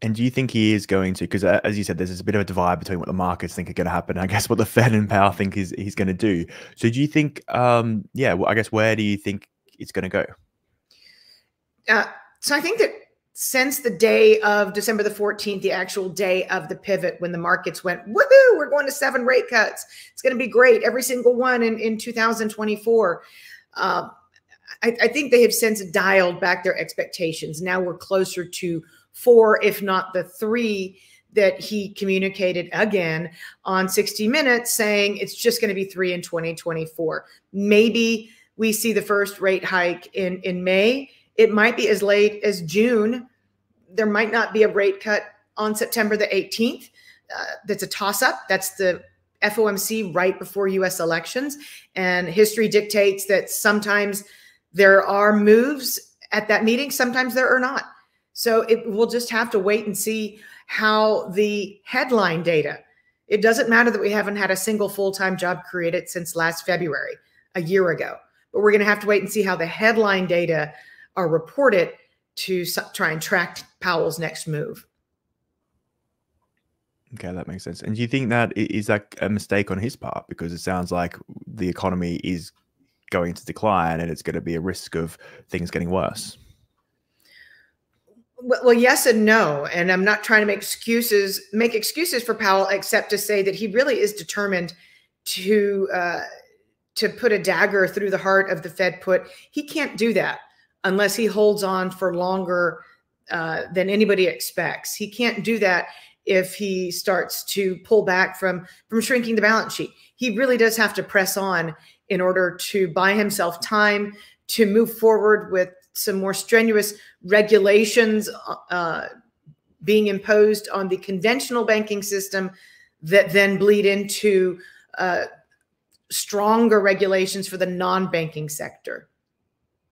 And do you think he is going to, because as you said, there's a bit of a divide between what the markets think are going to happen, and I guess what the Fed and Powell think he's going to do. So do you think, yeah, well, I guess where do you think it's going to go? So I think that since the day of December the 14th, the actual day of the pivot, when the markets went, woohoo, we're going to 7 rate cuts. It's going to be great. Every single one in 2024. I think they have since dialed back their expectations. Now we're closer to 4, if not the 3 that he communicated again on 60 Minutes, saying it's just going to be 3 in 2024. Maybe we see the first rate hike in May. It might be as late as June. There might not be a rate cut on September the 18th. That's a toss-up. That's the FOMC right before U.S. elections. And history dictates that sometimes there are moves at that meeting, sometimes there are not. So we'll just have to wait and see how the headline data, it doesn't matter that we haven't had a single full-time job created since last February, a year ago, but we're going to have to wait and see how the headline data are reported to try and track Powell's next move. Okay, that makes sense. And do you think that is like a mistake on his part? Because it sounds like the economy is going to decline and it's going to be a risk of things getting worse. Well, yes and no. And I'm not trying to make excuses for Powell, except to say that he really is determined to put a dagger through the heart of the Fed put. He can't do that unless he holds on for longer than anybody expects. He can't do that if he starts to pull back from shrinking the balance sheet. He really does have to press on in order to buy himself time to move forward with some more strenuous regulations being imposed on the conventional banking system that then bleed into stronger regulations for the non-banking sector.